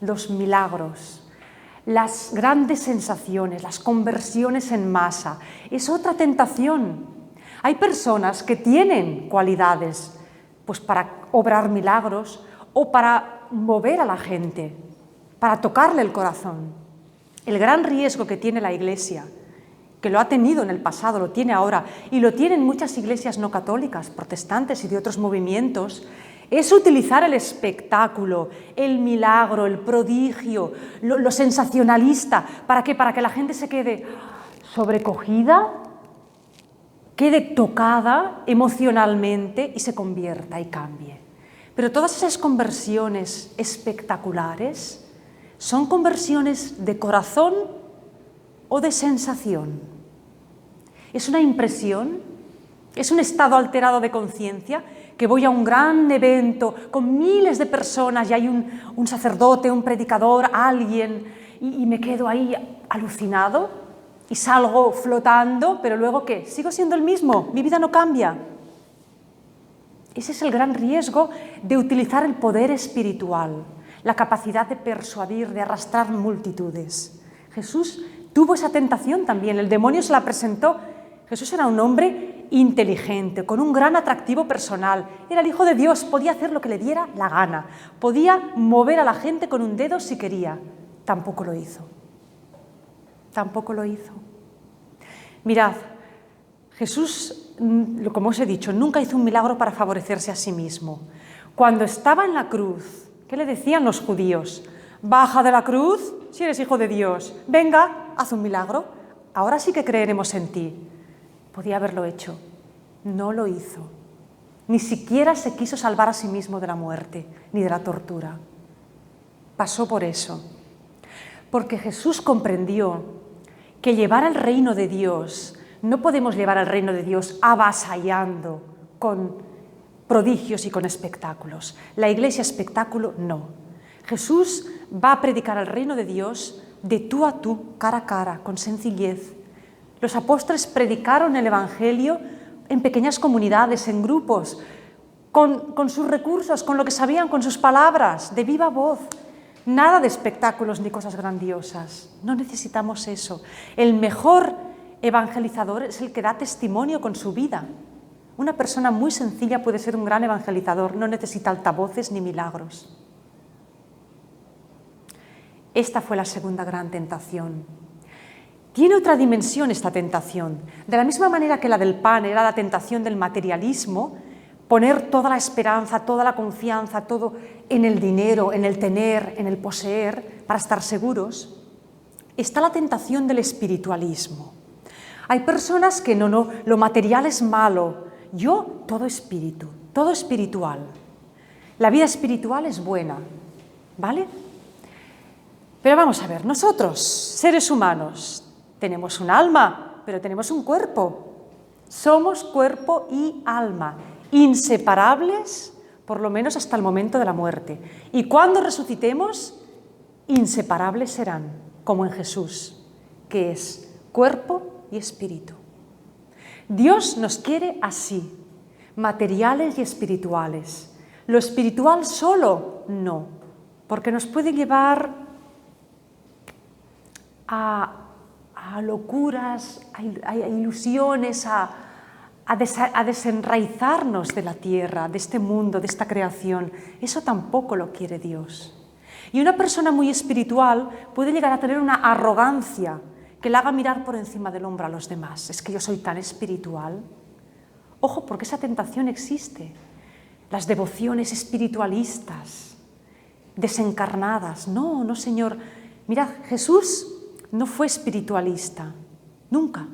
S1: Los milagros, las grandes sensaciones, las conversiones en masa. Es otra tentación. Hay personas que tienen cualidades pues para obrar milagros o para mover a la gente, para tocarle el corazón. El gran riesgo que tiene la Iglesia, que lo ha tenido en el pasado, lo tiene ahora, y lo tienen muchas iglesias no católicas, protestantes y de otros movimientos, es utilizar el espectáculo, el milagro, el prodigio, lo sensacionalista. ¿Para qué? Para que la gente se quede sobrecogida, quede tocada emocionalmente y se convierta y cambie. Pero todas esas conversiones espectaculares son conversiones de corazón o de sensación. Es una impresión, es un estado alterado de conciencia, que voy a un gran evento con miles de personas y hay un sacerdote, un predicador, alguien, y me quedo ahí alucinado y salgo flotando, pero luego ¿qué? ¿Sigo siendo el mismo? ¿Mi vida no cambia? Ese es el gran riesgo de utilizar el poder espiritual, la capacidad de persuadir, de arrastrar multitudes. Jesús tuvo esa tentación también, el demonio se la presentó. Jesús era un hombre inteligente, con un gran atractivo personal. Era el Hijo de Dios, podía hacer lo que le diera la gana. Podía mover a la gente con un dedo si quería. Tampoco lo hizo. tampoco lo hizo. Mirad, Jesús, como os he dicho, nunca hizo un milagro para favorecerse a sí mismo. Cuando estaba en la cruz, ¿qué le decían los judíos? Baja de la cruz si eres hijo de Dios. Venga, haz un milagro. Ahora sí que creeremos en ti. Podía haberlo hecho. No lo hizo. Ni siquiera se quiso salvar a sí mismo de la muerte, ni de la tortura. Pasó por eso. Porque Jesús comprendió que llevar al reino de Dios, no podemos llevar al reino de Dios avasallando con prodigios y con espectáculos. La Iglesia espectáculo no. Jesús va a predicar el reino de Dios de tú a tú, cara a cara, con sencillez. Los apóstoles predicaron el Evangelio en pequeñas comunidades, en grupos, con sus recursos, con lo que sabían, con sus palabras, de viva voz. Nada de espectáculos ni cosas grandiosas. No necesitamos eso. El mejor evangelizador es el que da testimonio con su vida. Una persona muy sencilla puede ser un gran evangelizador, no necesita altavoces ni milagros. Esta fue la segunda gran tentación. Tiene otra dimensión esta tentación. De la misma manera que la del pan era la tentación del materialismo, poner toda la esperanza, toda la confianza, todo en el dinero, en el tener, en el poseer, para estar seguros, está la tentación del espiritualismo. Hay personas que no, lo material es malo. Yo, todo espíritu, todo espiritual. La vida espiritual es buena, ¿vale? Pero vamos a ver, nosotros, seres humanos, tenemos un alma, pero tenemos un cuerpo. Somos cuerpo y alma, inseparables, por lo menos hasta el momento de la muerte. Y cuando resucitemos, inseparables serán, como en Jesús, que es cuerpo y espíritu. Dios nos quiere así, materiales y espirituales. Lo espiritual solo, no, porque nos puede llevar a locuras, a ilusiones, a desenraizarnos de la tierra, de este mundo, de esta creación. Eso tampoco lo quiere Dios. Y una persona muy espiritual puede llegar a tener una arrogancia que le haga mirar por encima del hombro a los demás. Es que yo soy tan espiritual. Ojo, porque esa tentación existe. Las devociones espiritualistas, desencarnadas. No, no, Señor. Mirad, Jesús no fue espiritualista, nunca.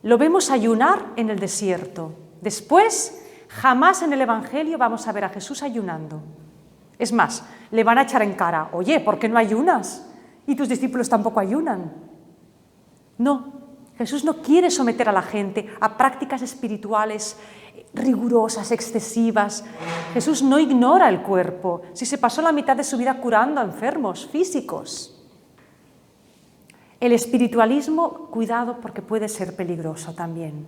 S1: Lo vemos ayunar en el desierto. Después, jamás en el Evangelio vamos a ver a Jesús ayunando. Es más, le van a echar en cara, oye, ¿por qué no ayunas? Y tus discípulos tampoco ayunan. No, Jesús no quiere someter a la gente a prácticas espirituales rigurosas, excesivas. Jesús no ignora el cuerpo. Si se pasó la mitad de su vida curando a enfermos físicos. El espiritualismo, cuidado, porque puede ser peligroso también.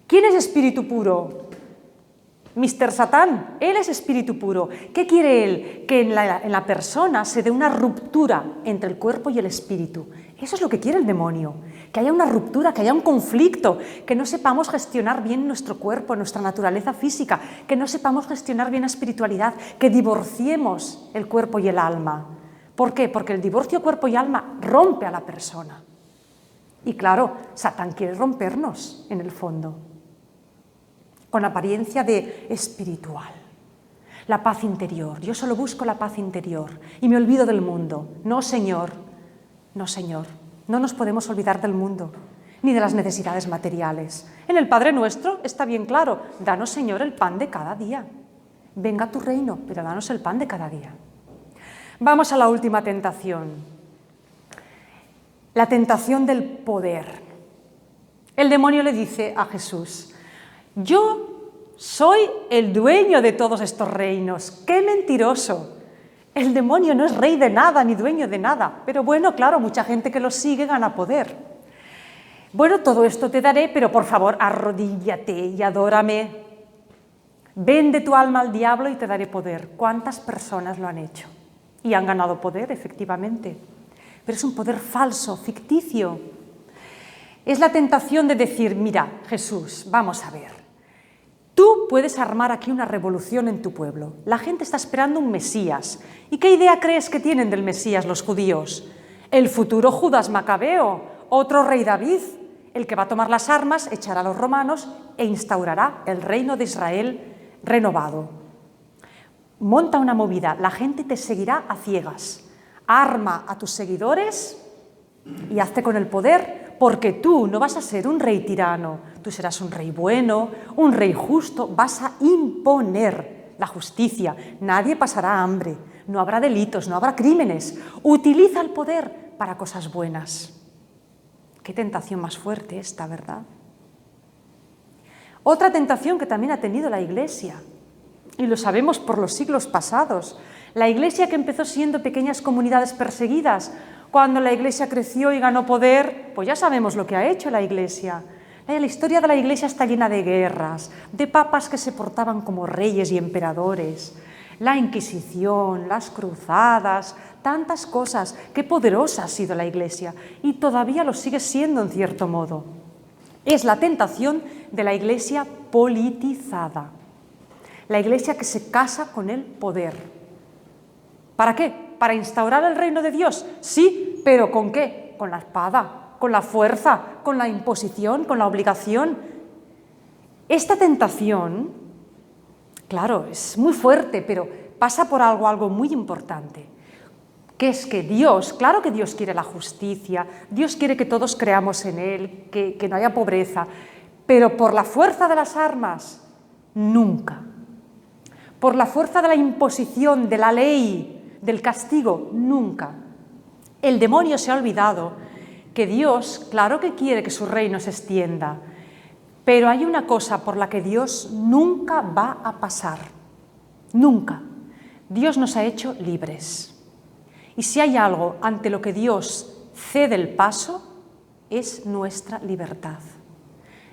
S1: ¿Quién es espíritu puro? Mr. Satán, él es espíritu puro. ¿Qué quiere él? Que en la persona se dé una ruptura entre el cuerpo y el espíritu. Eso es lo que quiere el demonio, que haya una ruptura, que haya un conflicto, que no sepamos gestionar bien nuestro cuerpo, nuestra naturaleza física, que no sepamos gestionar bien la espiritualidad, que divorciemos el cuerpo y el alma. ¿Por qué? Porque el divorcio cuerpo y alma rompe a la persona. Y claro, Satán quiere rompernos en el fondo, con apariencia de espiritual. La paz interior. Yo solo busco la paz interior y me olvido del mundo. No, Señor. No, Señor. No nos podemos olvidar del mundo, ni de las necesidades materiales. En el Padre Nuestro está bien claro. Danos, Señor, el pan de cada día. Venga tu reino, pero danos el pan de cada día. Vamos a la última tentación. La tentación del poder. El demonio le dice a Jesús, yo soy el dueño de todos estos reinos. ¡Qué mentiroso! El demonio no es rey de nada ni dueño de nada. Pero bueno, claro, mucha gente que lo sigue gana poder. Bueno, todo esto te daré, pero por favor, arrodíllate y adórame. Vende tu alma al diablo y te daré poder. ¿Cuántas personas lo han hecho? Y han ganado poder, efectivamente. Pero es un poder falso, ficticio. Es la tentación de decir, mira, Jesús, vamos a ver. Tú puedes armar aquí una revolución en tu pueblo. La gente está esperando un Mesías. ¿Y qué idea crees que tienen del Mesías los judíos? El futuro Judas Macabeo, otro rey David, el que va a tomar las armas, echará a los romanos e instaurará el reino de Israel renovado. Monta una movida, la gente te seguirá a ciegas. Arma a tus seguidores y hazte con el poder, porque tú no vas a ser un rey tirano, tú serás un rey bueno, un rey justo, vas a imponer la justicia, nadie pasará hambre, no habrá delitos, no habrá crímenes. Utiliza el poder para cosas buenas. Qué tentación más fuerte esta, ¿verdad? Otra tentación que también ha tenido la Iglesia, y lo sabemos por los siglos pasados, la Iglesia que empezó siendo pequeñas comunidades perseguidas, cuando la Iglesia creció y ganó poder, pues ya sabemos lo que ha hecho la Iglesia. La historia de la Iglesia está llena de guerras, de papas que se portaban como reyes y emperadores, la Inquisición, las cruzadas, tantas cosas. Qué poderosa ha sido la Iglesia y todavía lo sigue siendo en cierto modo. Es la tentación de la Iglesia politizada, la Iglesia que se casa con el poder. ¿Para qué? ¿Para instaurar el reino de Dios? Sí, pero ¿con qué? Con la espada, con la fuerza, con la imposición, con la obligación. Esta tentación, claro, es muy fuerte, pero pasa por algo muy importante, que es que Dios, claro que Dios quiere la justicia, Dios quiere que todos creamos en Él, que no haya pobreza, pero por la fuerza de las armas, nunca. Por la fuerza de la imposición, de la ley, del castigo, nunca. El demonio se ha olvidado que Dios, claro que quiere que su reino se extienda, pero hay una cosa por la que Dios nunca va a pasar. Nunca. Dios nos ha hecho libres. Y si hay algo ante lo que Dios cede el paso, es nuestra libertad.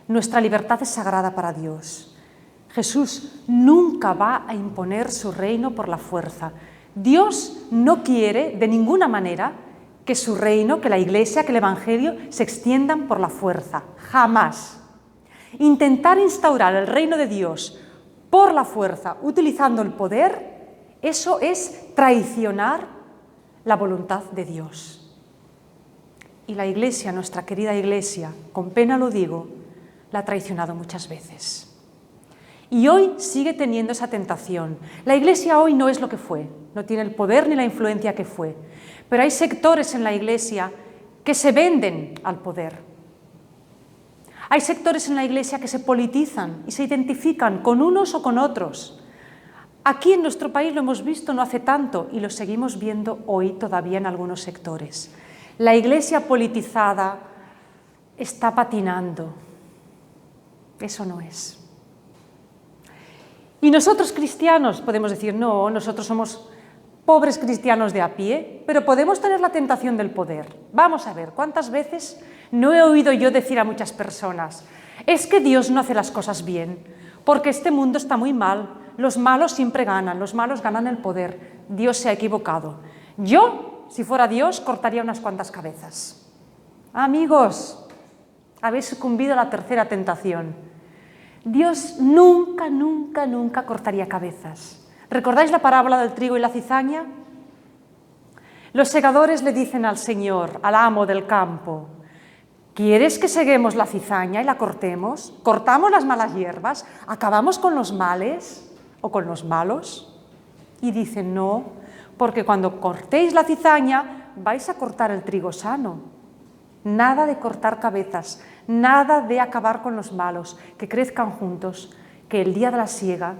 S1: Nuestra libertad es sagrada para Dios. Jesús nunca va a imponer su reino por la fuerza. Dios no quiere de ninguna manera que su reino, que la Iglesia, que el Evangelio se extiendan por la fuerza. Jamás. Intentar instaurar el reino de Dios por la fuerza, utilizando el poder, eso es traicionar la voluntad de Dios. Y la Iglesia, nuestra querida Iglesia, con pena lo digo, la ha traicionado muchas veces. Y hoy sigue teniendo esa tentación. La Iglesia hoy no es lo que fue, no tiene el poder ni la influencia que fue. Pero hay sectores en la Iglesia que se venden al poder. Hay sectores en la Iglesia que se politizan y se identifican con unos o con otros. Aquí en nuestro país lo hemos visto no hace tanto y lo seguimos viendo hoy todavía en algunos sectores. La Iglesia politizada está patinando. Eso no es. Y nosotros cristianos podemos decir, no, nosotros somos pobres cristianos de a pie, pero podemos tener la tentación del poder. Vamos a ver, ¿cuántas veces no he oído yo decir a muchas personas, es que Dios no hace las cosas bien, porque este mundo está muy mal, los malos siempre ganan, los malos ganan el poder, Dios se ha equivocado. Yo, si fuera Dios, cortaría unas cuantas cabezas. Amigos, habéis sucumbido a la tercera tentación. Dios nunca, nunca, nunca cortaría cabezas. ¿Recordáis la parábola del trigo y la cizaña? Los segadores le dicen al Señor, al amo del campo, ¿quieres que seguemos la cizaña y la cortemos? ¿Cortamos las malas hierbas? ¿Acabamos con los males o con los malos? Y dicen, no, porque cuando cortéis la cizaña vais a cortar el trigo sano. Nada de cortar cabezas, nada de acabar con los malos, que crezcan juntos, que el día de la siega,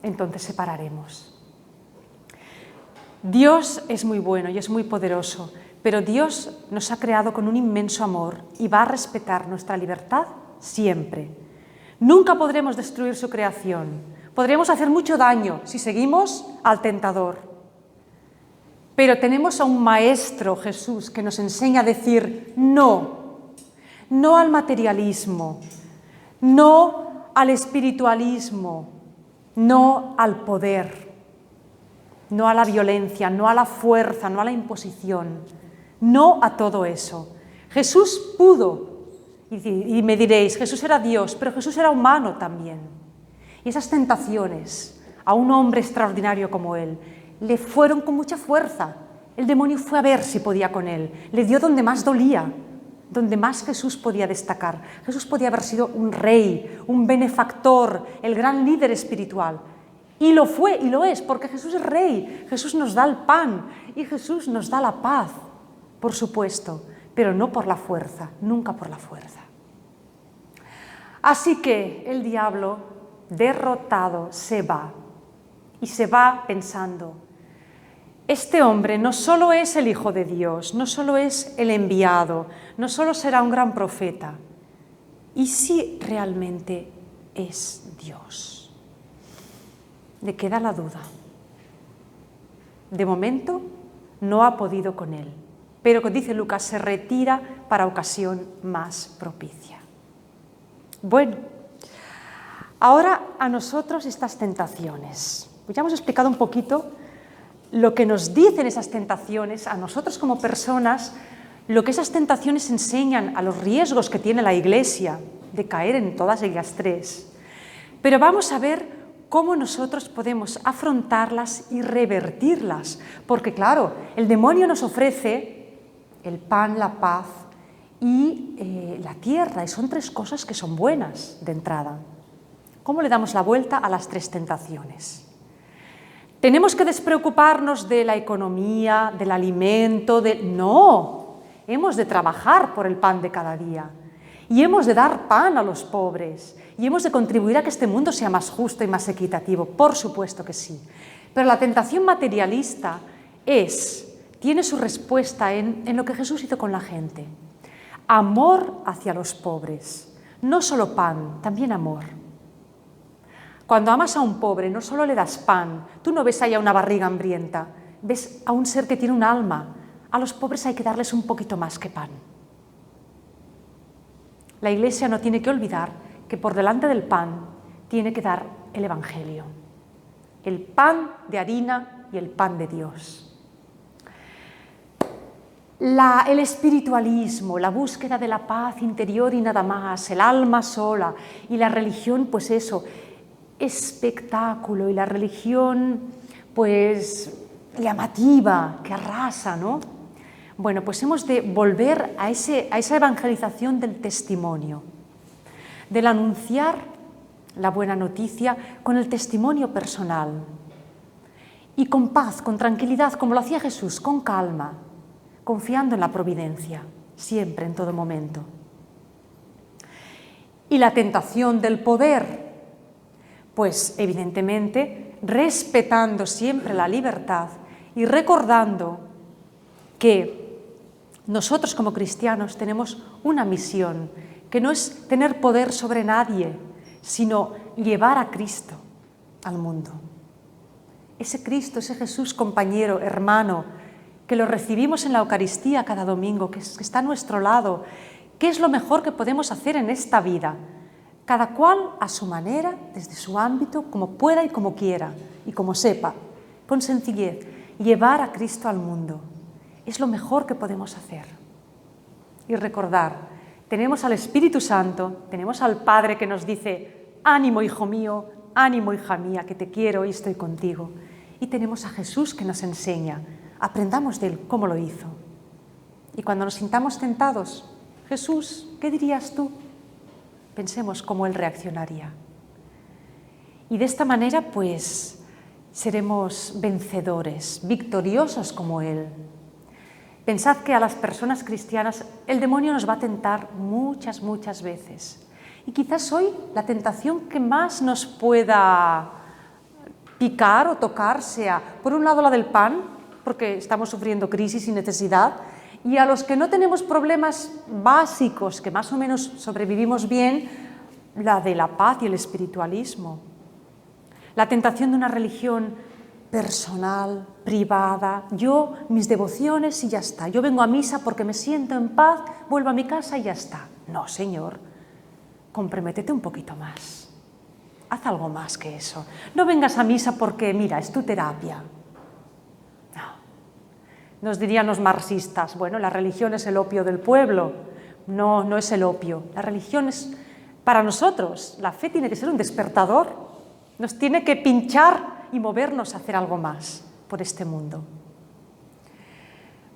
S1: entonces separaremos. Dios es muy bueno y es muy poderoso, pero Dios nos ha creado con un inmenso amor y va a respetar nuestra libertad siempre. Nunca podremos destruir su creación, podremos hacer mucho daño si seguimos al tentador. Pero tenemos a un Maestro, Jesús, que nos enseña a decir no, no al materialismo, no al espiritualismo, no al poder, no a la violencia, no a la fuerza, no a la imposición, no a todo eso. Jesús pudo, y me diréis, Jesús era Dios, pero Jesús era humano también. Y esas tentaciones a un hombre extraordinario como él, le fueron con mucha fuerza El demonio fue a ver si podía con él, le dio donde más dolía, donde más Jesús podía destacar. Jesús podía haber sido un rey, un benefactor, el gran líder espiritual. Y lo fue y lo es, porque Jesús es rey, Jesús nos da el pan y Jesús nos da la paz, por supuesto, pero no por la fuerza, nunca por la fuerza. Así que el diablo, derrotado, se va y se va pensando: este hombre no solo es el Hijo de Dios, no solo es el enviado, no solo será un gran profeta, ¿y si realmente es Dios? Le queda la duda. De momento no ha podido con él, pero, como dice Lucas, se retira para ocasión más propicia. Bueno, ahora a nosotros estas tentaciones. Pues ya hemos explicado un poquito lo que nos dicen esas tentaciones a nosotros como personas, lo que esas tentaciones enseñan, a los riesgos que tiene la Iglesia de caer en todas ellas tres. Pero vamos a ver cómo nosotros podemos afrontarlas y revertirlas, porque claro, el demonio nos ofrece el pan, la paz y la tierra, y son tres cosas que son buenas de entrada. ¿Cómo le damos la vuelta a las tres tentaciones? ¿Tenemos que despreocuparnos de la economía, del alimento? No, hemos de trabajar por el pan de cada día y hemos de dar pan a los pobres y hemos de contribuir a que este mundo sea más justo y más equitativo, por supuesto que sí. Pero la tentación materialista tiene su respuesta en lo que Jesús hizo con la gente. Amor hacia los pobres, no solo pan, también amor. Cuando amas a un pobre, no solo le das pan, tú no ves ahí a una barriga hambrienta, ves a un ser que tiene un alma. A los pobres hay que darles un poquito más que pan. La Iglesia no tiene que olvidar que por delante del pan tiene que dar el Evangelio, el pan de harina y el pan de Dios. El espiritualismo, la búsqueda de la paz interior y nada más, el alma sola, y la religión, pues eso, espectáculo, y la religión, pues llamativa, que arrasa, ¿no? Bueno, pues hemos de volver a esa evangelización del testimonio, del anunciar la buena noticia con el testimonio personal y con paz, con tranquilidad, como lo hacía Jesús, con calma, confiando en la providencia, siempre, en todo momento. Y la tentación del poder, pues evidentemente respetando siempre la libertad y recordando que nosotros como cristianos tenemos una misión, que no es tener poder sobre nadie, sino llevar a Cristo al mundo. Ese Cristo, ese Jesús compañero, hermano, que lo recibimos en la Eucaristía cada domingo, que está a nuestro lado. ¿Qué es lo mejor que podemos hacer en esta vida? Cada cual a su manera, desde su ámbito, como pueda y como quiera, y como sepa, con sencillez, llevar a Cristo al mundo. Es lo mejor que podemos hacer. Y recordar, tenemos al Espíritu Santo, tenemos al Padre que nos dice: ánimo, hijo mío, ánimo, hija mía, que te quiero y estoy contigo. Y tenemos a Jesús que nos enseña. Aprendamos de él cómo lo hizo. Y cuando nos sintamos tentados, Jesús, ¿qué dirías tú? Pensemos cómo él reaccionaría. Y de esta manera, pues, seremos vencedores, victoriosos como él. Pensad que a las personas cristianas el demonio nos va a tentar muchas, muchas veces. Y quizás hoy la tentación que más nos pueda picar o tocar sea, por un lado, la del pan, porque estamos sufriendo crisis y necesidad, y a los que no tenemos problemas básicos, que más o menos sobrevivimos bien, la de la paz y el espiritualismo. La tentación de una religión personal, privada, yo, mis devociones y ya está. Yo vengo a misa porque me siento en paz, vuelvo a mi casa y ya está. No, Señor, comprométete un poquito más. Haz algo más que eso. No vengas a misa porque, mira, es tu terapia. Nos dirían los marxistas, bueno, la religión es el opio del pueblo. No, no es el opio. La religión es, para nosotros, la fe tiene que ser un despertador. Nos tiene que pinchar y movernos a hacer algo más por este mundo.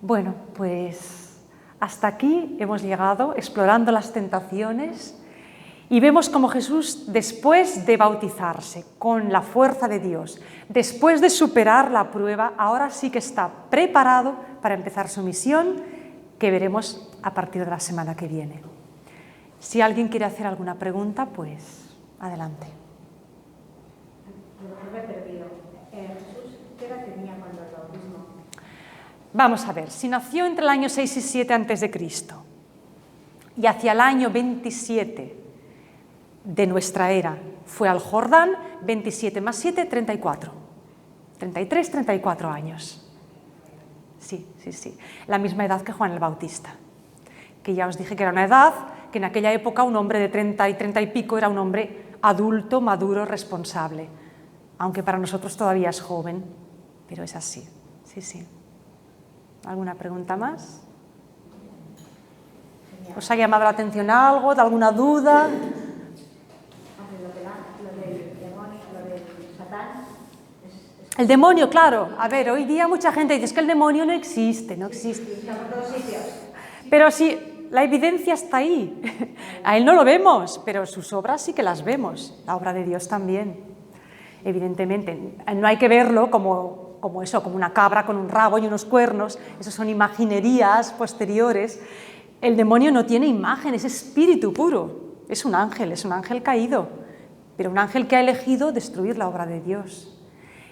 S1: Bueno, pues hasta aquí hemos llegado explorando las tentaciones y vemos cómo Jesús, después de bautizarse con la fuerza de Dios, después de superar la prueba, ahora sí que está preparado para empezar su misión, que veremos a partir de la semana que viene. Si alguien quiere hacer alguna pregunta, pues adelante.
S2: Jesús, ¿qué edad tenía cuando el bautismo?
S1: Vamos a ver, si nació entre el año 6 y 7 a.C. y hacia el año 27 de nuestra era fue al Jordán, 27 más 7, 34. 33, 34 años. Sí. La misma edad que Juan el Bautista, que ya os dije que era una edad que en aquella época un hombre de 30 y pico era un hombre adulto, maduro, responsable. Aunque para nosotros todavía es joven, pero es así. Sí. ¿Alguna pregunta más? ¿Os ha llamado la atención algo, de alguna duda?
S2: Lo del demonio, lo del Satán.
S1: El demonio, claro. A ver, hoy día mucha gente dice que el demonio no existe.
S2: Está por todos sitios.
S1: Pero sí, la evidencia está ahí. A él no lo vemos, pero sus obras sí que las vemos. La obra de Dios también. Evidentemente, no hay que verlo como una cabra con un rabo y unos cuernos. Eso son imaginerías posteriores. El demonio no tiene imagen, es espíritu puro. Es un ángel caído, pero un ángel que ha elegido destruir la obra de Dios.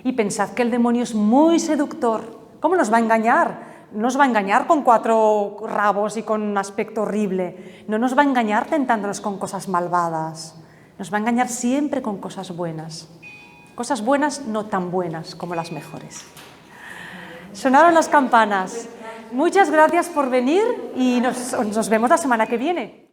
S1: Y pensad que el demonio es muy seductor. ¿Cómo nos va a engañar? No nos va a engañar con 4 rabos y con un aspecto horrible. No nos va a engañar tentándonos con cosas malvadas. Nos va a engañar siempre con cosas buenas. Cosas buenas no tan buenas como las mejores. Sonaron las campanas. Muchas gracias por venir y nos vemos la semana que viene.